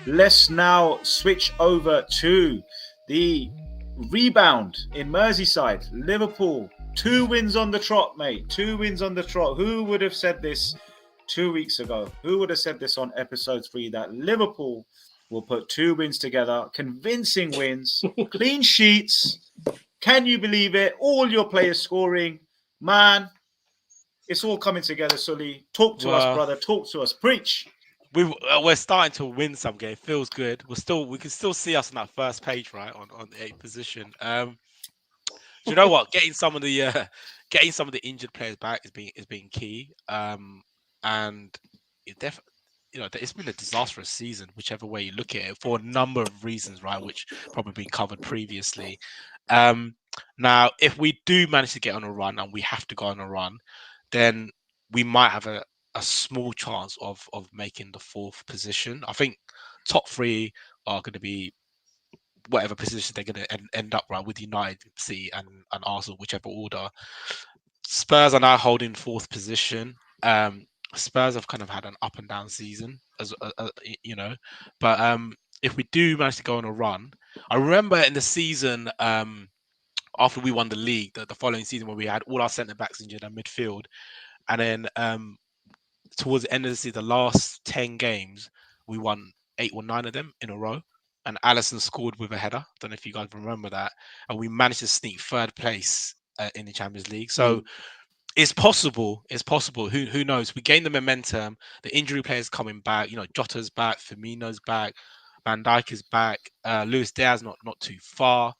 Let's now switch over to the rebound in Merseyside. Liverpool, 2 wins on the trot, mate. 2 wins on the trot. Who would have said this 2 weeks ago? Who would have said this on episode 3 that Liverpool will put 2 wins together? Convincing wins, clean sheets. Can you believe it? All your players scoring. Man, it's all coming together, Sully. Talk to us, Well, brother. Talk to us. Preach. we're starting to win some game. Feels good. We can still see us on that first page, right, on the 8th position. Do you know what? Getting some of the injured players back is being key. And it definitely, it's been a disastrous season, whichever way you look at it, for a number of reasons, right? Which probably been covered previously. Now, if we do manage to get on a run, and we have to go on a run, then we might have a small chance of making the 4th position. I think top 3 are going to be whatever position they're going to end up, right, with United, City, and Arsenal, whichever order. Spurs are now holding 4th position. Spurs have kind of had an up and down season, but if we do manage to go on a run, I remember in the season after we won the league, the following season, when we had all our centre backs injured and midfield, and then towards the end of the season, the last 10 games, we won 8 or 9 of them in a row. And Allison scored with a header. Don't know if you guys remember that. And we managed to sneak 3rd place in the Champions League. So it's possible. It's possible. Who knows? We gain the momentum. The injury players coming back. Jota's back. Firmino's back. Van Dijk is back. Luis Diaz not too far.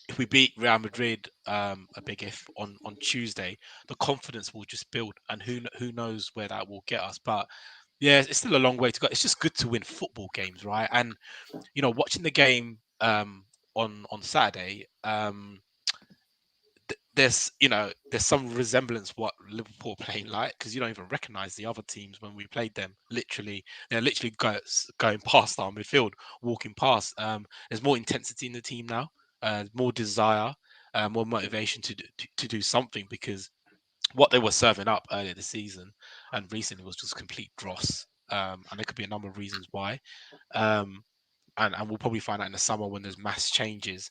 If we beat Real Madrid, a big if, on Tuesday, the confidence will just build, and who knows where that will get us. But yeah, it's still a long way to go. It's just good to win football games, right? And watching the game on Saturday, there's some resemblance what Liverpool are playing like, because you don't even recognise the other teams when we played them. They're literally going past our midfield, walking past. There's more intensity in the team now. More desire, more motivation to do something, because what they were serving up earlier this season and recently was just complete dross. And there could be a number of reasons why. And we'll probably find out in the summer when there's mass changes.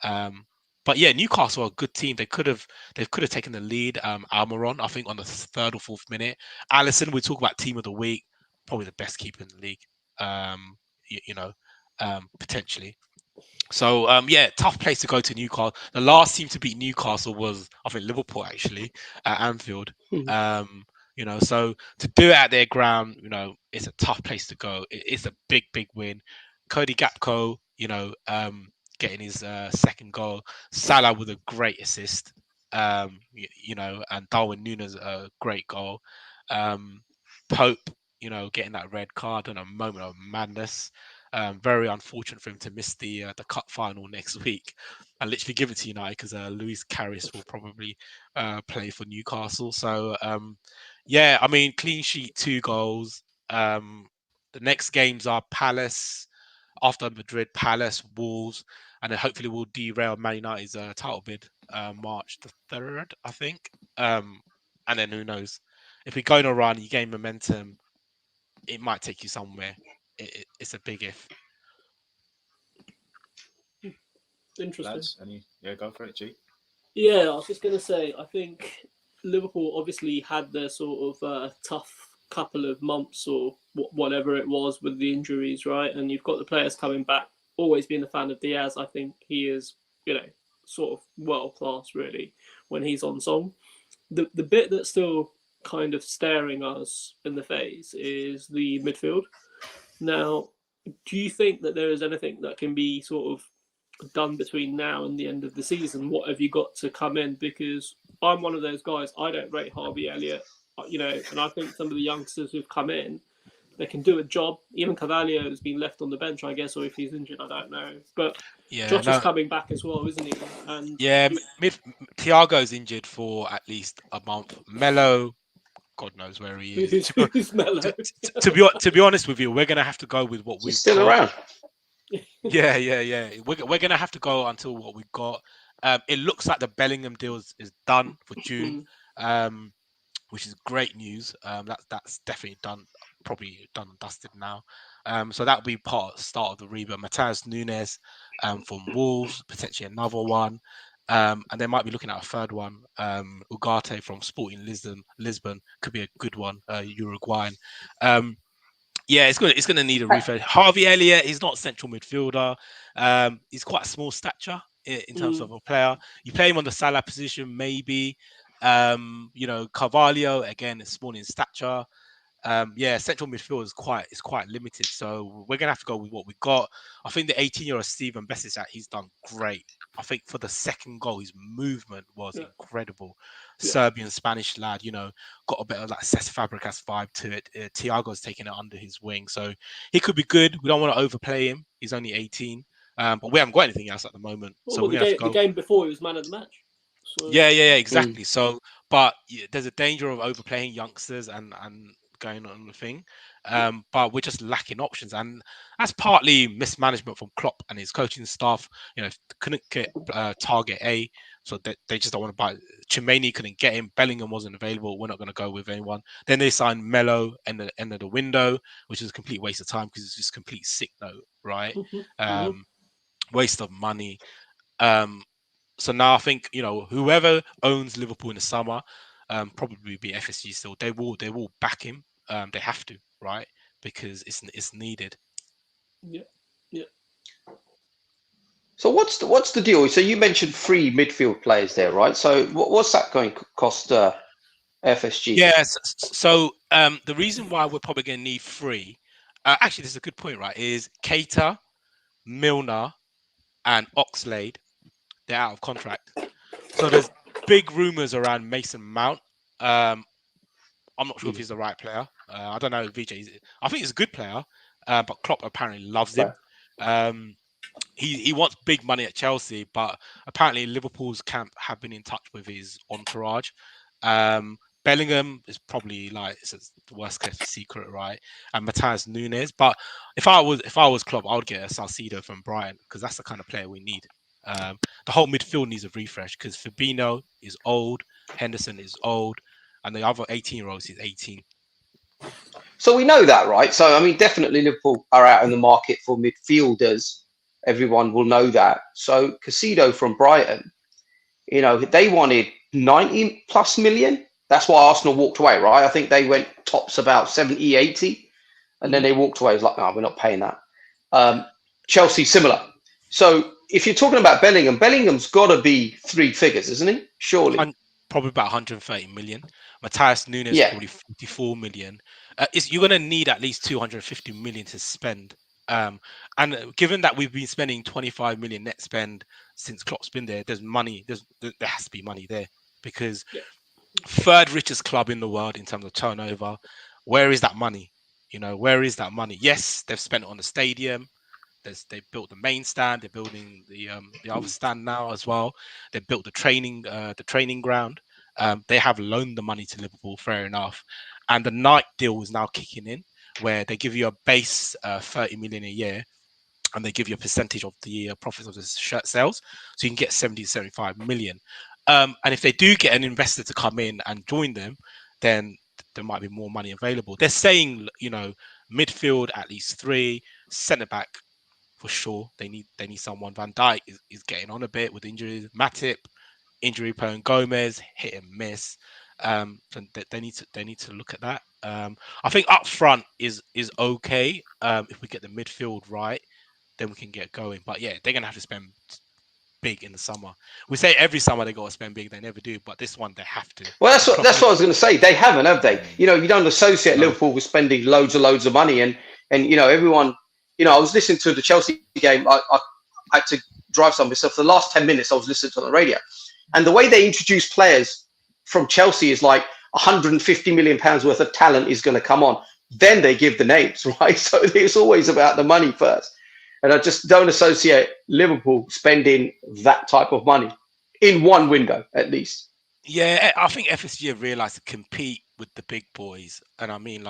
But yeah, Newcastle are a good team. They could have taken the lead. Almiron, I think, on the 3rd or 4th minute. Alisson, we talk about team of the week, probably the best keeper in the league. Potentially. So yeah, tough place to go to Newcastle. The last team to beat Newcastle was, I think, Liverpool, actually, at Anfield. So to do it at their ground, it's a tough place to go. It's a big win. Cody Gakpo, getting his 2nd goal. Salah with a great assist. And Darwin Núñez a great goal. Pope, getting that red card on a moment of madness. Very unfortunate for him to miss the cup final next week and literally give it to United, because Luis Carrius will probably play for Newcastle. So yeah, I mean, clean sheet, 2 goals. The next games are Palace, after Madrid, Palace, Wolves, and then hopefully we'll derail Man United's title bid March the 3rd, I think. And then who knows? If we go on a run, you gain momentum, it might take you somewhere. It's a big if. Interesting. Lads, go for it, G. Yeah, I was just going to say, I think Liverpool obviously had their sort of tough couple of months or whatever it was with the injuries, right? And you've got the players coming back. Always been a fan of Diaz. I think he is, sort of world class, really, when he's on song. The bit that's still kind of staring us in the face is the midfield. Now, do you think that there is anything that can be sort of done between now and the end of the season? What have you got to come in? Because I'm one of those guys, I don't rate Harvey Elliott, and I think some of the youngsters who've come in, they can do a job. Even Cavalier has been left on the bench, I guess, or if he's injured, I don't know. But yeah, Jota's coming back as well, isn't he? And yeah, Thiago's injured for at least a month. Melo, God knows where he is. Who's Melo? To be honest with you, we're gonna have to go with what we've still got. around. Yeah. We're gonna have to go until what we've got. It looks like the Bellingham deal is done for June. which is great news. That's definitely probably done and dusted now. So that'll be start of the rebuild. Matheus Nunes from Wolves, potentially another one. And they might be looking at a third one. Ugarte from Sporting Lisbon could be a good one, Uruguayan. Yeah, it's going to need a refresh. Harvey Elliott, he's not a central midfielder. He's quite a small stature in terms of a player. You play him on the Salah position, maybe. Carvalho, again, is small in stature. Central midfield is quite limited. So we're gonna have to go with what we got. I think the 18-year-old Steven Besic, he's done great. I think for the second goal, his movement was incredible. Serbian Spanish lad, got a bit of like Cesc Fabregas vibe to it. Thiago's taking it under his wing, so he could be good. We don't want to overplay him. He's only 18, but we haven't got anything else at the moment. Well, so we're gonna have to go. The game before he was man of the match. So... Yeah, exactly. So, but there's a danger of overplaying youngsters and going on the thing. But we're just lacking options, and that's partly mismanagement from Klopp and his coaching staff. Couldn't get target A, so they just don't want to buy. Chimeni couldn't get him. Bellingham wasn't available. We're not going to go with anyone. Then they signed Melo in the end of the window, which is a complete waste of time because it's just complete sick note, right? Waste of money. So now I think whoever owns Liverpool in the summer, probably be FSG still. They will back him. They have to, right? Because it's needed. Yeah. So what's the deal? So you mentioned 3 midfield players there, right? So what's that going to cost FSG? Yes. So the reason why we're probably going to need 3, actually, this is a good point, right? Is Keita, Milner, and Oxlade. They're out of contract. So there's big rumors around Mason Mount. I'm not sure if he's the right player. I don't know, VJ. I think he's a good player, but Klopp apparently loves him. He wants big money at Chelsea, but apparently Liverpool's camp have been in touch with his entourage. Bellingham is probably it's the worst kept secret, right? And Matheus Nunes. But if I was Klopp, I would get a Salcido from Brighton because that's the kind of player we need. The whole midfield needs a refresh because Fabinho is old, Henderson is old, and the other 18-year-olds is 18. So we know that, right? So I mean, definitely Liverpool are out in the market for midfielders. Everyone will know that. So Caicedo from Brighton, they wanted 90 plus million. That's why Arsenal walked away, right? I think they went tops about 70, 80, and then they walked away. It was like, no, we're not paying that. Chelsea, similar. So if you're talking about Bellingham's got to be 3 figures, isn't he? Surely. Probably about 130 million. Matheus Nunes probably 44 million. You're going to need at least 250 million to spend. And given that we've been spending 25 million net spend since Klopp's been there, there's money. There has to be money there because 3rd richest club in the world in terms of turnover. Where is that money? Where is that money? Yes, they've spent it on the stadium. They built the main stand. They're building the other stand now as well. They built the training ground. They have loaned the money to Liverpool, fair enough. And the Nike deal is now kicking in, where they give you a base 30 million a year, and they give you a percentage of the profits of the shirt sales, so you can get 70 to 75 million. And if they do get an investor to come in and join them, then there might be more money available. They're saying, midfield at least 3, centre back. For sure, they need someone. Van Dijk is getting on a bit with injuries. Matip, injury prone. Gomez, hit and miss. So they need to look at that. I think up front is okay. If we get the midfield right, then we can get going. But yeah, they're gonna have to spend big in the summer. We say every summer they got to spend big. They never do, but this one they have to. Well, that's what I was going to say. They haven't, have they? You don't associate Liverpool with spending loads of money, and everyone. I was listening to the Chelsea game. I had to drive somewhere. So for the last 10 minutes, I was listening to the radio. And the way they introduce players from Chelsea is like 150 million pounds worth of talent is going to come on. Then they give the names, right? So it's always about the money first. And I just don't associate Liverpool spending that type of money in one window, at least. Yeah, I think FSG have realised to compete with the big boys. And I mean,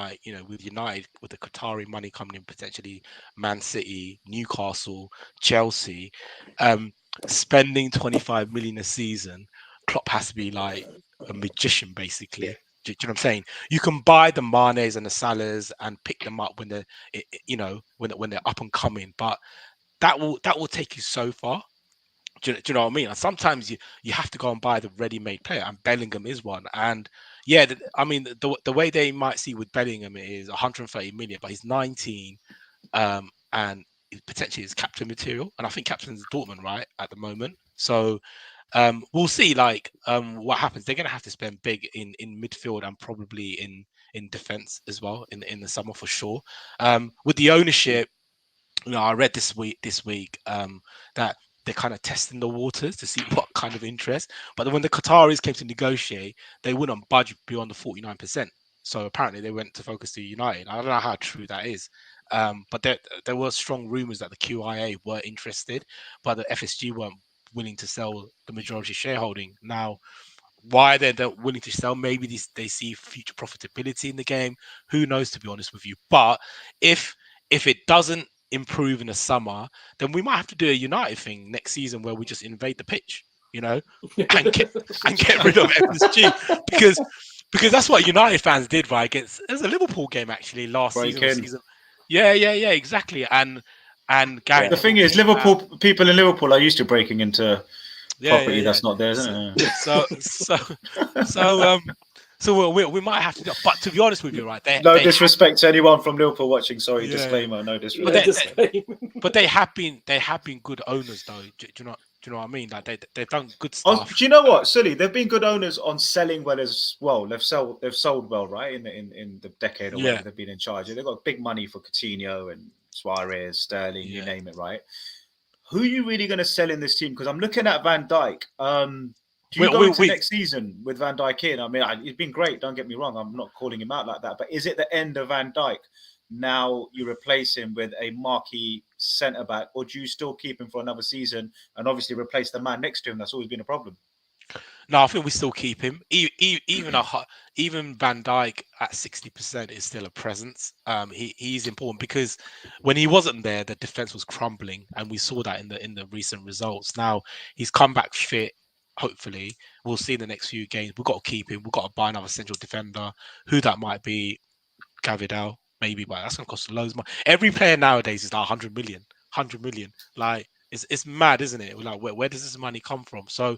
with United, with the Qatari money coming in, potentially Man City, Newcastle, Chelsea, spending 25 million a season, Klopp has to be like a magician, basically, Do you know what I'm saying? You can buy the Manes and the Salahs and pick them up when when they're up and coming, but that will take you so far. Do you know what I mean? And sometimes you have to go and buy the ready-made player, and Bellingham is one. And yeah, I mean the way they might see with Bellingham is 130 million, but he's 19, and potentially is captain material. And I think captain's Dortmund right at the moment. So we'll see what happens. They're going to have to spend big in midfield and probably in defense as well in the summer for sure. With the ownership, I read this week that they're kind of testing the waters to see what kind of interest. But when the Qataris came to negotiate, they wouldn't budge beyond the 49%. So apparently they went to focus to United. I don't know how true that is. But there were strong rumors that the QIA were interested, but the FSG weren't willing to sell the majority shareholding. Now, why they're willing to sell, maybe they see future profitability in the game. Who knows, to be honest with you. But if it doesn't improve in the summer, then we might have to do a United thing next season where we just invade the pitch, and get rid of FSG because that's what United fans did, right? There's a Liverpool game actually last season. Yeah, exactly. And Gary, the thing is, Liverpool people in Liverpool are used to breaking into property that's not there, isn't it? So we might have to do it. But to be honest with you, right? No disrespect to anyone from Liverpool watching. Sorry, disclaimer. No disrespect. But they have been good owners, though. Do you know what I mean? Like they've done good stuff. Do you know what, Sully? They've been good owners on selling well as well. They've sold well, right? In the decade or whatever they've been in charge. They've got big money for Coutinho and Suarez, Sterling, you name it, right? Who are you really going to sell in this team? Because I'm looking at Van Dijk. Do you go into next season with Van Dijk in? I mean, he's been great. Don't get me wrong. I'm not calling him out like that. But is it the end of Van Dijk? Now you replace him with a marquee centre back, or do you still keep him for another season and obviously replace the man next to him? That's always been a problem. No, I think we still keep him. Even Van Dijk at 60% is still a presence. He's important because when he wasn't there, the defense was crumbling, and we saw that in the recent results. Now he's come back fit. Hopefully, we'll see in the next few games. We've got to keep him. We've got to buy another central defender. Who that might be, Gavidal, maybe, but that's going to cost loads of money. Every player nowadays is like 100 million. Like, it's mad, isn't it? Like, where does this money come from? So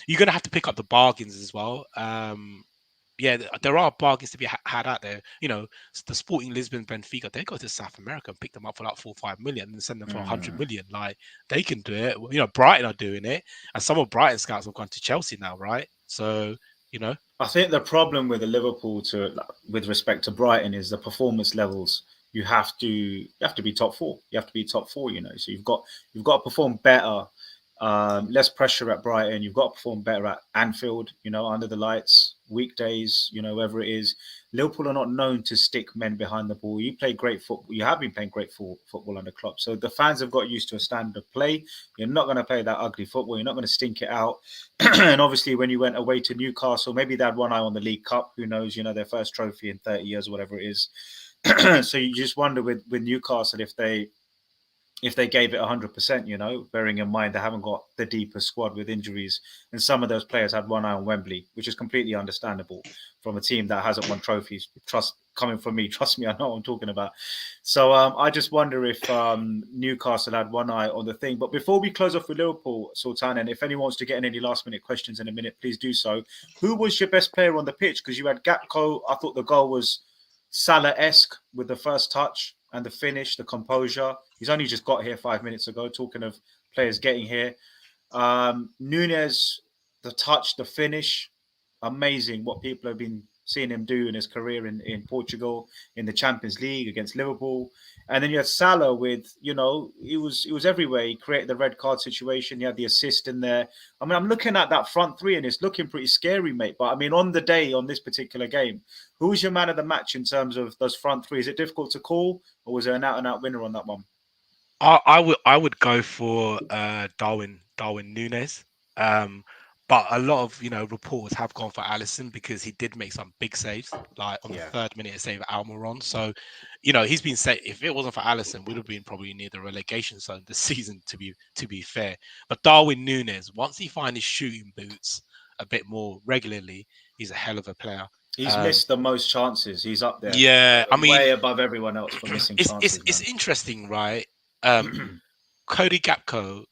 you're going to have to pick up the bargains as well. There are bargains to be had out there. The Sporting Lisbon, Benfica, they go to South America and pick them up for like 4 or 5 million and send them for 100 million. Like, they can do it. Brighton are doing it, and some of Brighton scouts have gone to Chelsea now, right? So, I think the problem with the Liverpool with respect to Brighton is the performance levels. You have to be top four. You have to be top four. So you've got to perform better. Less pressure at Brighton. You've got to perform better at Anfield, under the lights, weekdays, wherever it is. Liverpool are not known to stick men behind the ball. You play great football. You have been playing great football under Klopp. So the fans have got used to a standard of play. You're not going to play that ugly football. You're not going to stink it out. And obviously, when you went away to Newcastle, maybe they had one eye on the League Cup. Who knows? Their first trophy in 30 years or whatever it is. So you just wonder with Newcastle if they gave it 100%, bearing in mind they haven't got the deepest squad with injuries. And some of those players had one eye on Wembley, which is completely understandable from a team that hasn't won trophies. Coming from me, trust me, I know what I'm talking about. So I just wonder if Newcastle had one eye on the thing. But before we close off with Liverpool, Sultan, and if anyone wants to get in any last-minute questions in a minute, please do so. Who was your best player on the pitch? Because you had Gakpo. I thought the goal was Salah-esque with the first touch and the finish, the composure. He's only just got here 5 minutes ago, talking of players getting here. Nunez, the touch, the finish, amazing what people have been seeing him do in his career in Portugal, in the Champions League against Liverpool. And then you had Salah with, he was everywhere. He created the red card situation. He had the assist in there. I mean, I'm looking at that front three and it's looking pretty scary, mate. But I mean, on the day, on this particular game, who was your man of the match in terms of those front three? Is it difficult to call, or was there an out-and-out winner on that one? I would go for Darwin Núñez. But a lot of reporters have gone for Alisson because he did make some big saves, like on the 3rd minute save at Almiron. So, he's been safe. If it wasn't for Alisson, we'd have been probably near the relegation zone this season. To be fair, but Darwin Núñez, once he finds his shooting boots a bit more regularly, he's a hell of a player. He's missed the most chances. He's up there. Yeah, I mean, way above everyone else for missing chances. It's interesting, right? Cody Gakpo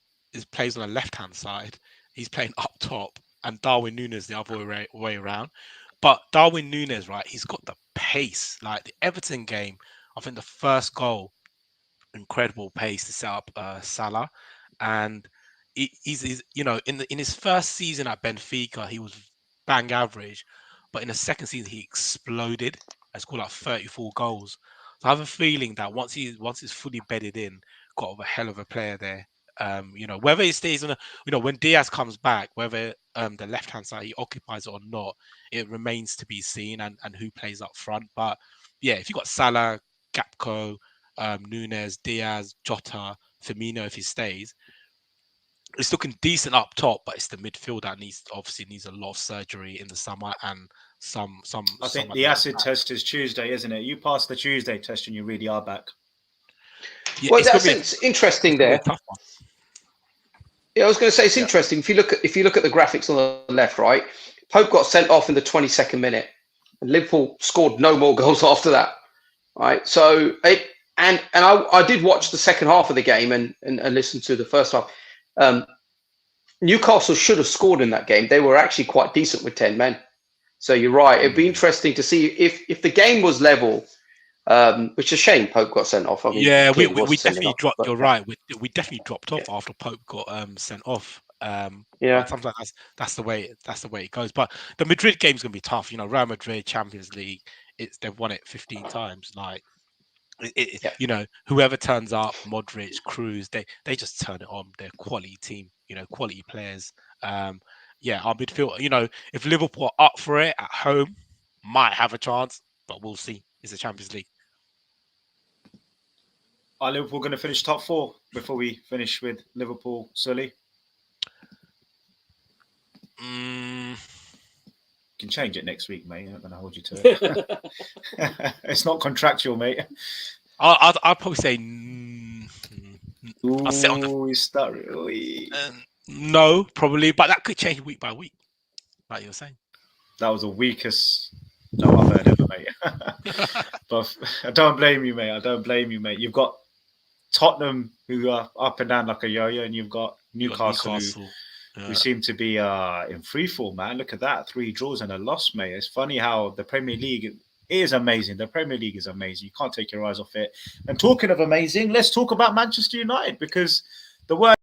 plays on the left-hand side. He's playing up top, and Darwin Núñez the other way around. But Darwin Núñez, right? He's got the pace. Like the Everton game, I think the first goal, incredible pace to set up Salah, and he's in his first season at Benfica, he was bang average, but in the second season he exploded. He scored like 34 goals. So I have a feeling that once he's fully bedded in, got a hell of a player there. Whether he stays on when Diaz comes back, whether the left hand side he occupies it or not, it remains to be seen, and who plays up front. But yeah, if you got Salah, Gakpo, Núñez, Diaz, Jota, Firmino, if he stays, it's looking decent up top, but it's the midfield that needs a lot of surgery in the summer, and some. I think the acid test is Tuesday, isn't it? You pass the Tuesday test and you really are back. Yeah, well, it's interesting there. Yeah, I was going to say it's interesting. If you look at the graphics on the left, right, Pope got sent off in the 22nd minute, and Liverpool scored no more goals after that. Right, so I did watch the second half of the game and listen to the first half. Newcastle should have scored in that game. They were actually quite decent with 10 men. So you're right. It'd be interesting to see if the game was level. Which is a shame Pope got sent off. I mean, yeah, we definitely dropped. You're right. We definitely dropped off after Pope got sent off. Yeah, sometimes that's the way it goes. But the Madrid game's gonna be tough. Real Madrid Champions League. They've won it 15 times. Like, whoever turns up, Modric, Cruz, they just turn it on. They're a quality team. Quality players. Our midfield. If Liverpool are up for it at home, might have a chance, but we'll see. It's the Champions League. Are Liverpool going to finish top 4 before we finish with Liverpool, Sully? You can change it next week, mate. I'm not going to hold you to it. It's not contractual, mate. I'll probably say. Ooh, I'll sit on no, probably, but that could change week by week, like you were saying. That was the weakest no I've heard ever, mate. But I don't blame you, mate. You've got Tottenham, who are up and down like a yo-yo, and you've got Newcastle. Who seem to be in free fall, man. Look at that. 3 draws and a loss, mate. It's funny how the Premier League is amazing. The Premier League is amazing. You can't take your eyes off it. And talking of amazing, let's talk about Manchester United, because the word